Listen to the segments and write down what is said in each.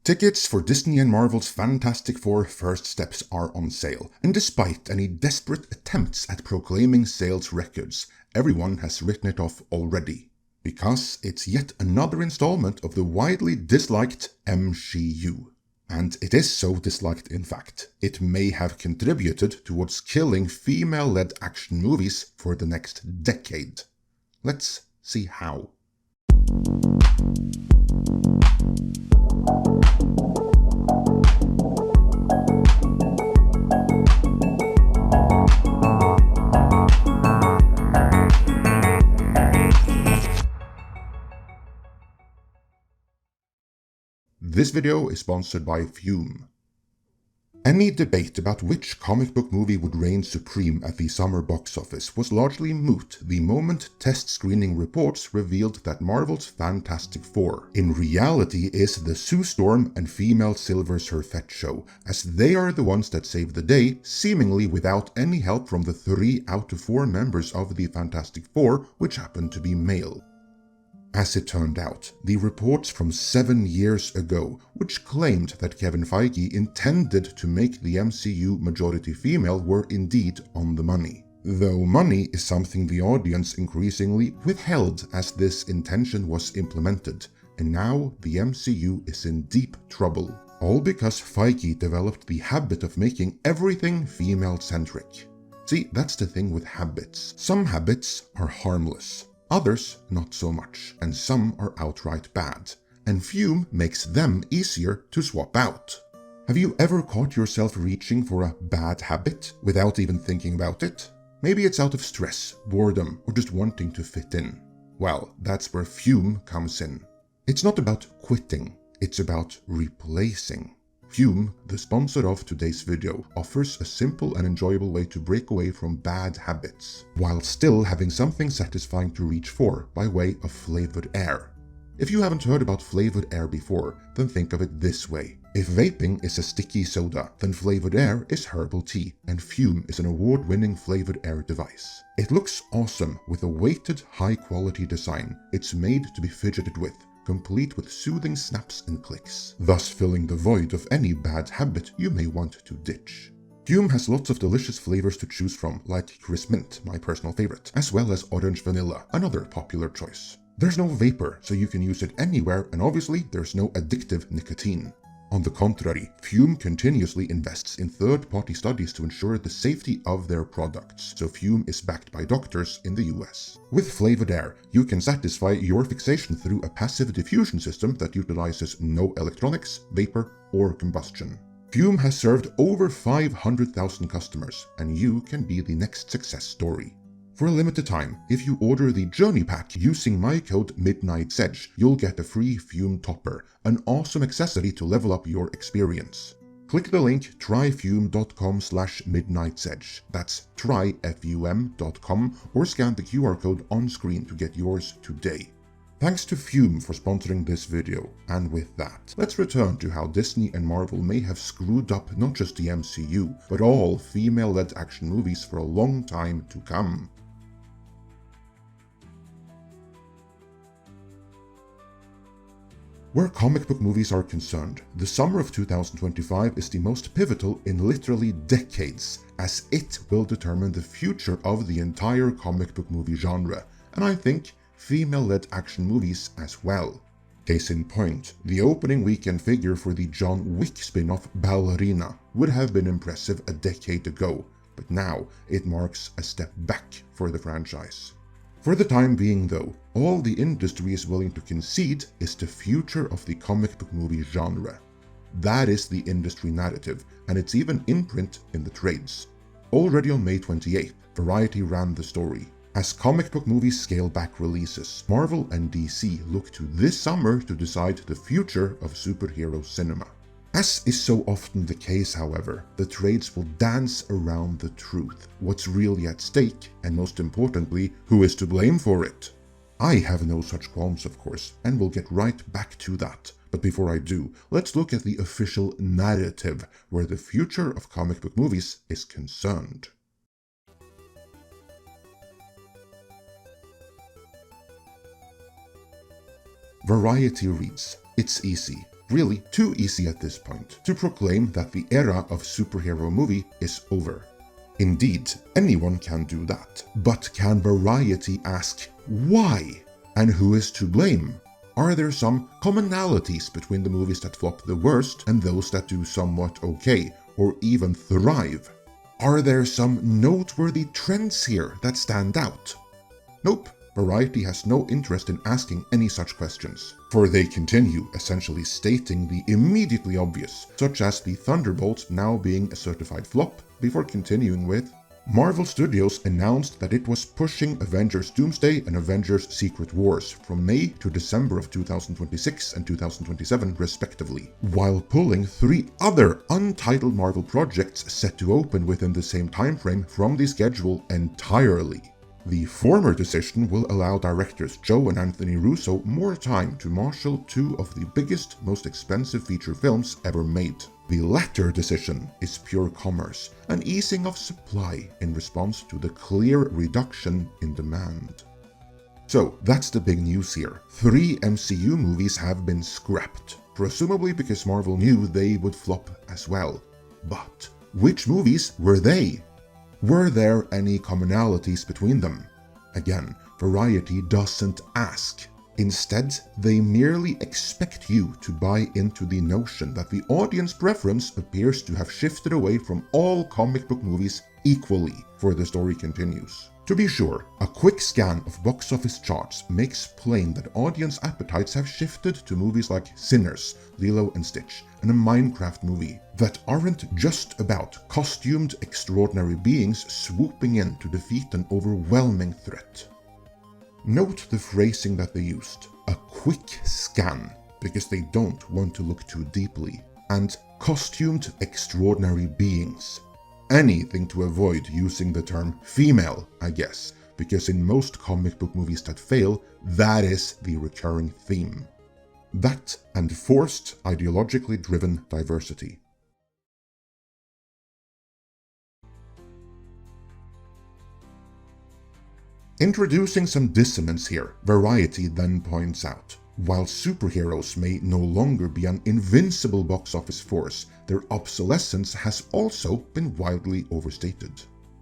Tickets for Disney and Marvel's Fantastic Four First Steps are on sale, and despite any desperate attempts at proclaiming sales records, everyone has written it off already. Because it's yet another installment of the widely disliked MCU. And it is so disliked, in fact, it may have contributed towards killing female-led action movies for the next decade. Let's see how. This video is sponsored by Fume. Any debate about which comic book movie would reign supreme at the summer box office was largely moot the moment test screening reports revealed that Marvel's Fantastic Four in reality is the Sue Storm and female Silver Surfette show, as they are the ones that save the day, seemingly without any help from the 3 out of 4 members of the Fantastic Four, which happen to be male. As it turned out, the reports from 7 years ago, which claimed that Kevin Feige intended to make the MCU majority female, were indeed on the money. Though money is something the audience increasingly withheld as this intention was implemented, and now the MCU is in deep trouble. All because Feige developed the habit of making everything female-centric. See, that's the thing with habits. Some habits are harmless. Others not so much, and some are outright bad, and Fume makes them easier to swap out. Have you ever caught yourself reaching for a bad habit without even thinking about it? Maybe it's out of stress, boredom, or just wanting to fit in. Well, that's where Fume comes in. It's not about quitting, it's about replacing. Fume, the sponsor of today's video, offers a simple and enjoyable way to break away from bad habits, while still having something satisfying to reach for by way of flavored air. If you haven't heard about flavored air before, then think of it this way. If vaping is a sticky soda, then flavored air is herbal tea, and Fume is an award-winning flavored air device. It looks awesome with a weighted, high-quality design. It's made to be fidgeted with, complete with soothing snaps and clicks, thus filling the void of any bad habit you may want to ditch. Fume has lots of delicious flavors to choose from, like crisp mint, my personal favorite, as well as orange vanilla, another popular choice. There's no vapor, so you can use it anywhere, and obviously there's no addictive nicotine. On the contrary, Fume continuously invests in third-party studies to ensure the safety of their products, so Fume is backed by doctors in the US. With flavored air, you can satisfy your fixation through a passive diffusion system that utilizes no electronics, vapor, or combustion. Fume has served over 500,000 customers, and you can be the next success story. For a limited time, if you order the Journey Pack using my code MidnightSedge, you'll get a free Fume topper, an awesome accessory to level up your experience. Click the link tryfume.com/midnightsedge, that's tryfum.com, or scan the QR code on screen to get yours today. Thanks to Fume for sponsoring this video, and with that, let's return to how Disney and Marvel may have screwed up not just the MCU, but all female-led action movies for a long time to come. Where comic book movies are concerned, the summer of 2025 is the most pivotal in literally decades, as it will determine the future of the entire comic book movie genre, and I think female-led action movies as well. Case in point, the opening weekend figure for the John Wick spinoff Ballerina would have been impressive a decade ago, but now it marks a step back for the franchise. For the time being though, all the industry is willing to concede is the future of the comic book movie genre. That is the industry narrative, and it's even in print in the trades. Already on May 28th, Variety ran the story. As comic book movies scale back releases, Marvel and DC look to this summer to decide the future of superhero cinema. As is so often the case, however, the trades will dance around the truth, what's really at stake, and most importantly, who is to blame for it. I have no such qualms, of course, and we'll get right back to that. But before I do, let's look at the official narrative where the future of comic book movies is concerned. Variety reads, "It's easy. really too easy at this point, to proclaim that the era of superhero movie is over. Indeed, anyone can do that. But can Variety ask why? And who is to blame? Are there some commonalities between the movies that flop the worst and those that do somewhat okay, or even thrive? Are there some noteworthy trends here that stand out? Nope, Variety has no interest in asking any such questions, for they continue essentially stating the immediately obvious, such as the Thunderbolts now being a certified flop, before continuing with, Marvel Studios announced that it was pushing Avengers Doomsday and Avengers Secret Wars from May to December of 2026 and 2027 respectively, while pulling 3 other untitled Marvel projects set to open within the same timeframe from the schedule entirely. The former decision will allow directors Joe and Anthony Russo more time to marshal 2 of the biggest, most expensive feature films ever made. The latter decision is pure commerce, an easing of supply in response to the clear reduction in demand. So that's the big news here. 3 MCU movies have been scrapped, presumably because Marvel knew they would flop as well. But which movies were they? Were there any commonalities between them? Again, Variety doesn't ask. Instead, they merely expect you to buy into the notion that the audience preference appears to have shifted away from all comic book movies equally, for the story continues. To be sure, a quick scan of box office charts makes plain that audience appetites have shifted to movies like Sinners, Lilo and Stitch, and a Minecraft movie that aren't just about costumed extraordinary beings swooping in to defeat an overwhelming threat. Note the phrasing that they used, a quick scan, because they don't want to look too deeply, and costumed extraordinary beings. Anything to avoid using the term female, I guess, because in most comic book movies that fail, that is the recurring theme. That and forced, ideologically driven diversity. Introducing some dissonance here, Variety then points out, while superheroes may no longer be an invincible box office force, their obsolescence has also been wildly overstated.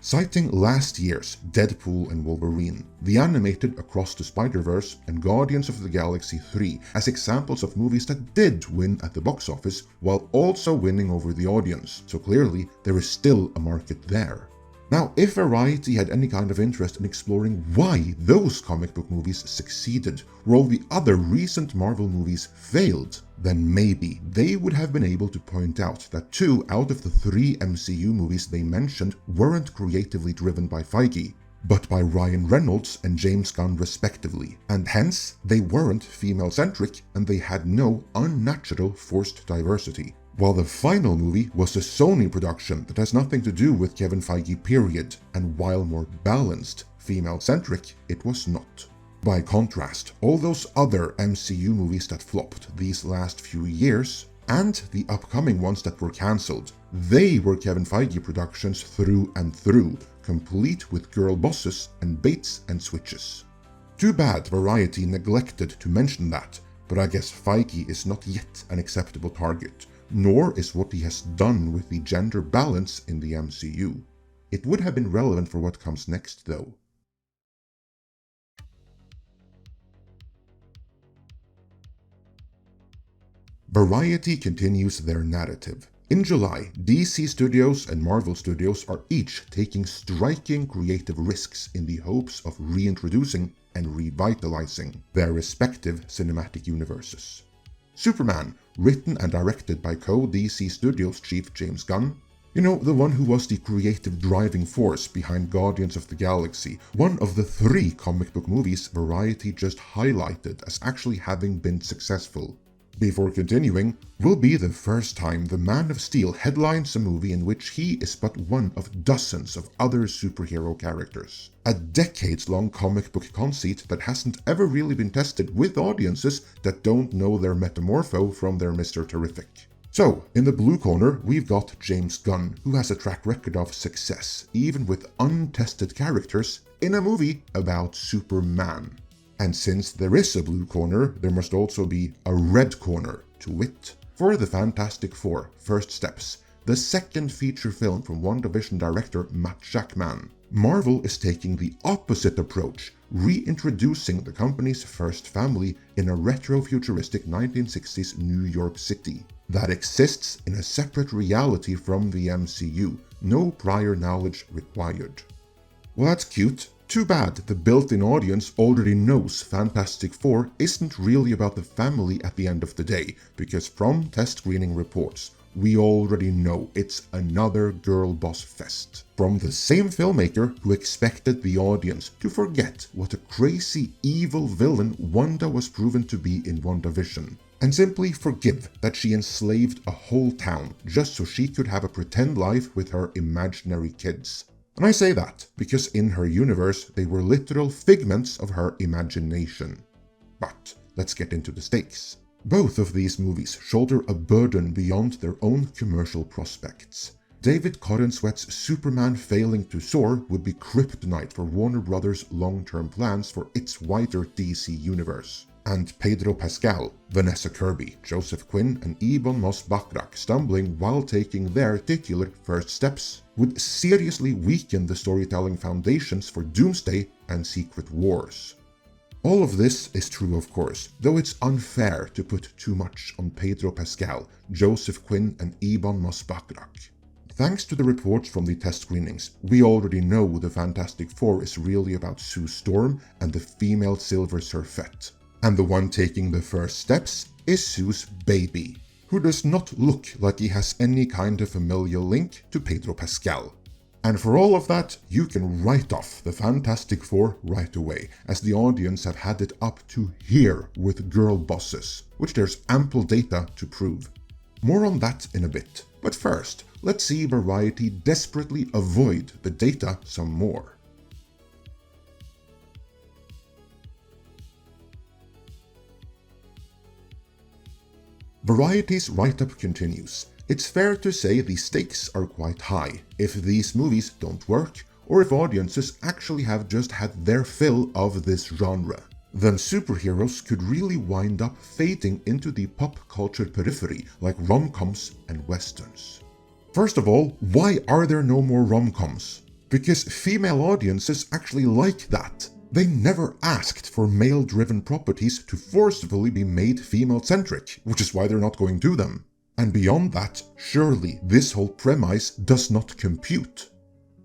Citing last year's Deadpool and Wolverine, the animated Across the Spider-Verse, and Guardians of the Galaxy 3 as examples of movies that did win at the box office while also winning over the audience, so clearly there is still a market there. Now, if Variety had any kind of interest in exploring why those comic book movies succeeded, while the other recent Marvel movies failed, then maybe they would have been able to point out that 2 out of the 3 MCU movies they mentioned weren't creatively driven by Feige, but by Ryan Reynolds and James Gunn respectively, and hence they weren't female-centric and they had no unnatural forced diversity. While the final movie was a Sony production that has nothing to do with Kevin Feige period, and while more balanced, female-centric, it was not. By contrast, all those other MCU movies that flopped these last few years, and the upcoming ones that were cancelled, they were Kevin Feige productions through and through, complete with girl bosses and baits and switches. Too bad Variety neglected to mention that, but I guess Feige is not yet an acceptable target, nor is what he has done with the gender balance in the MCU. It would have been relevant for what comes next, though. Variety continues their narrative. In July, DC Studios and Marvel Studios are each taking striking creative risks in the hopes of reintroducing and revitalizing their respective cinematic universes. Superman, written and directed by co-DC Studios chief James Gunn. You know, the one who was the creative driving force behind Guardians of the Galaxy, one of the 3 comic book movies Variety just highlighted as actually having been successful. Before continuing, will be the first time the Man of Steel headlines a movie in which he is but one of dozens of other superhero characters. A decades-long comic book conceit that hasn't ever really been tested with audiences that don't know their Metamorpho from their Mr. Terrific. So, in the blue corner, we've got James Gunn, who has a track record of success, even with untested characters, in a movie about Superman. And since there is a blue corner, there must also be a red corner to wit. For the Fantastic Four: First Steps, the second feature film from WandaVision director Matt Shakman, Marvel is taking the opposite approach, reintroducing the company's first family in a retro-futuristic 1960s New York City that exists in a separate reality from the MCU, no prior knowledge required. Well, that's cute. Too bad the built-in audience already knows Fantastic Four isn't really about the family at the end of the day, because from test screening reports, we already know it's another girl boss fest. From the same filmmaker who expected the audience to forget what a crazy evil villain Wanda was proven to be in WandaVision, and simply forgive that she enslaved a whole town just so she could have a pretend life with her imaginary kids. And I say that because in her universe they were literal figments of her imagination. But let's get into the stakes. Both of these movies shoulder a burden beyond their own commercial prospects. David Corenswet's Superman failing to soar would be kryptonite for Warner Brothers' long-term plans for its wider DC universe. And Pedro Pascal, Vanessa Kirby, Joseph Quinn, and Ebon Moss-Bachrach stumbling while taking their titular first steps would seriously weaken the storytelling foundations for Doomsday and Secret Wars. All of this is true, of course, though it's unfair to put too much on Pedro Pascal, Joseph Quinn, and Ebon Moss-Bachrach. Thanks to the reports from the test screenings, we already know the Fantastic Four is really about Sue Storm and the female Silver Surfette. And the one taking the first steps is Sue's baby, who does not look like he has any kind of familial link to Pedro Pascal. And for all of that, you can write off the Fantastic Four right away, as the audience have had it up to here with girl bosses, which there's ample data to prove. More on that in a bit, but first, let's see Variety desperately avoid the data some more. Variety's write-up continues. It's fair to say the stakes are quite high if these movies don't work, or if audiences actually have just had their fill of this genre. Then superheroes could really wind up fading into the pop culture periphery like rom-coms and westerns. First of all, why are there no more rom-coms? Because female audiences actually like that. They never asked for male-driven properties to forcefully be made female-centric, which is why they're not going to them. And beyond that, surely this whole premise does not compute.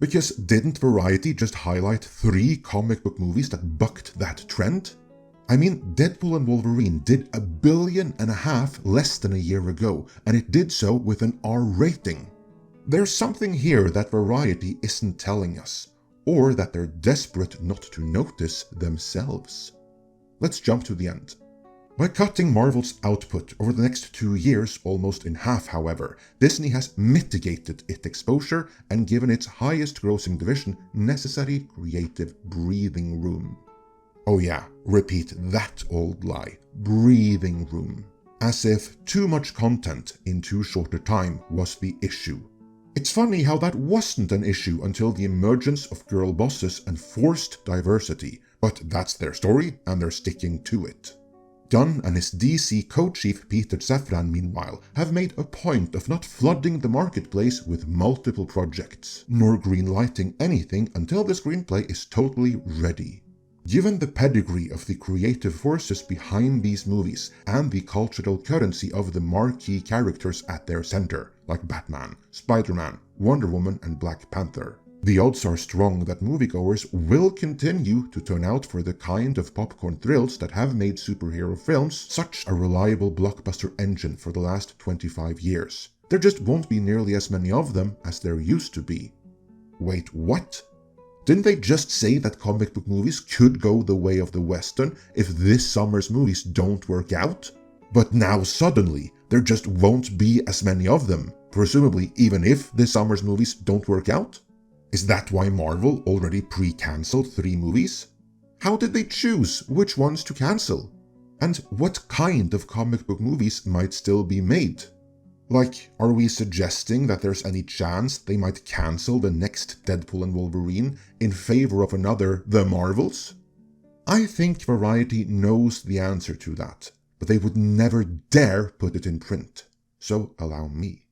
Because didn't Variety just highlight 3 comic book movies that bucked that trend? I mean, Deadpool and Wolverine did $1.5 billion less than a year ago, and it did so with an R rating. There's something here that Variety isn't telling us, or that they're desperate not to notice themselves. Let's jump to the end. By cutting Marvel's output over the next 2 years almost in half, however, Disney has mitigated its exposure and given its highest grossing division necessary creative breathing room. Oh yeah, repeat that old lie. Breathing room. As if too much content in too short a time was the issue. It's funny how that wasn't an issue until the emergence of girl bosses and forced diversity, but that's their story and they're sticking to it. Dunn and his DC co-chief Peter Safran, meanwhile, have made a point of not flooding the marketplace with multiple projects, nor greenlighting anything until the screenplay is totally ready. Given the pedigree of the creative forces behind these movies and the cultural currency of the marquee characters at their center, like Batman, Spider-Man, Wonder Woman, and Black Panther, the odds are strong that moviegoers will continue to turn out for the kind of popcorn thrills that have made superhero films such a reliable blockbuster engine for the last 25 years. There just won't be nearly as many of them as there used to be. Wait, what? Didn't they just say that comic book movies could go the way of the Western if this summer's movies don't work out? But now suddenly, there just won't be as many of them, presumably even if this summer's movies don't work out? Is that why Marvel already pre-cancelled 3 movies? How did they choose which ones to cancel? And what kind of comic book movies might still be made? Like, are we suggesting that there's any chance they might cancel the next Deadpool and Wolverine in favor of another The Marvels? I think Variety knows the answer to that, but they would never dare put it in print. So allow me.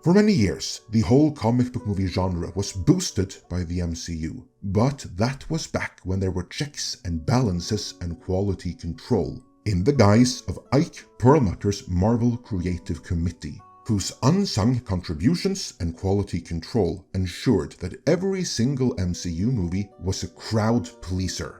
For many years, the whole comic book movie genre was boosted by the MCU, but that was back when there were checks and balances and quality control, in the guise of Ike Perlmutter's Marvel Creative Committee, whose unsung contributions and quality control ensured that every single MCU movie was a crowd pleaser.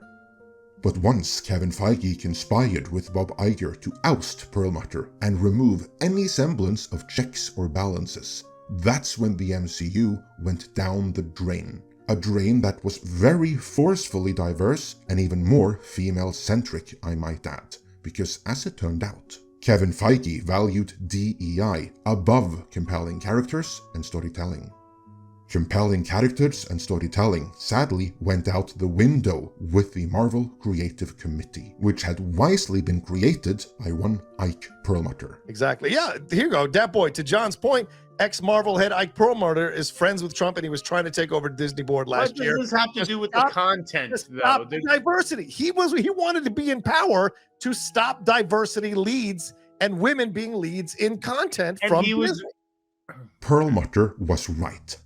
But once Kevin Feige conspired with Bob Iger to oust Perlmutter and remove any semblance of checks or balances, that's when the MCU went down the drain. A drain that was very forcefully diverse and even more female-centric, I might add, because as it turned out, Kevin Feige valued DEI above compelling characters and storytelling. Compelling characters and storytelling sadly went out the window with the Marvel Creative Committee, which had wisely been created by one Ike Perlmutter. Exactly. Yeah, here you go. Dat boy, to John's point, ex-Marvel head Ike Perlmutter is friends with Trump and he was trying to take over Disney board last year. What does this have to do with the content, though? Diversity. He wanted to be in power to stop diversity leads and women being leads in content from Disney. Perlmutter was right.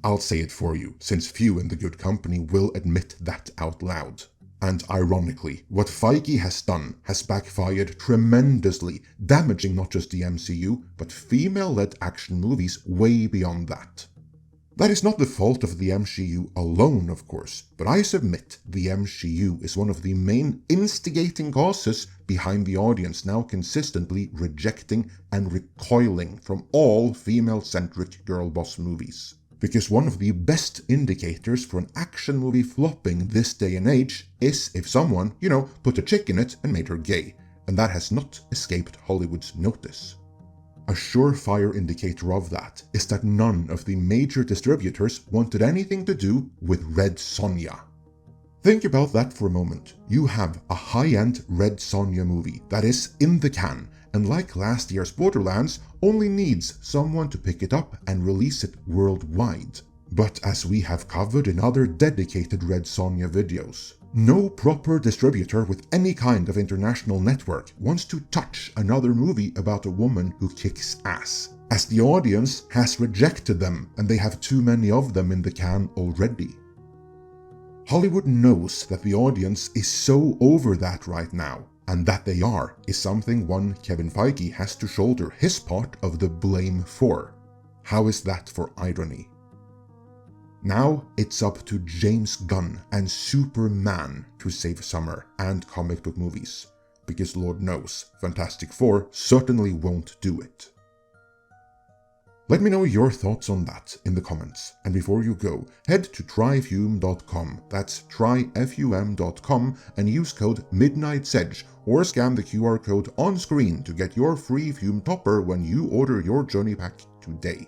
I'll say it for you, since few in the good company will admit that out loud. And ironically, what Feige has done has backfired tremendously, damaging not just the MCU, but female-led action movies way beyond that. That is not the fault of the MCU alone, of course, but I submit the MCU is one of the main instigating causes behind the audience now consistently rejecting and recoiling from all female-centric girl boss movies. Because one of the best indicators for an action movie flopping this day and age is if someone, put a chick in it and made her gay, and that has not escaped Hollywood's notice. A surefire indicator of that is that none of the major distributors wanted anything to do with Red Sonja. Think about that for a moment. You have a high-end Red Sonja movie that is in the can, and like last year's Borderlands, only needs someone to pick it up and release it worldwide. But as we have covered in other dedicated Red Sonja videos, no proper distributor with any kind of international network wants to touch another movie about a woman who kicks ass, as the audience has rejected them and they have too many of them in the can already. Hollywood knows that the audience is so over that right now, and that they are is something one Kevin Feige has to shoulder his part of the blame for. How is that for irony? Now it's up to James Gunn and Superman to save summer and comic book movies, because Lord knows Fantastic Four certainly won't do it. Let me know your thoughts on that in the comments, and before you go, head to tryfume.com, that's tryfum.com, and use code MidnightSedge or scan the QR code on screen to get your free Fume topper when you order your journey pack today.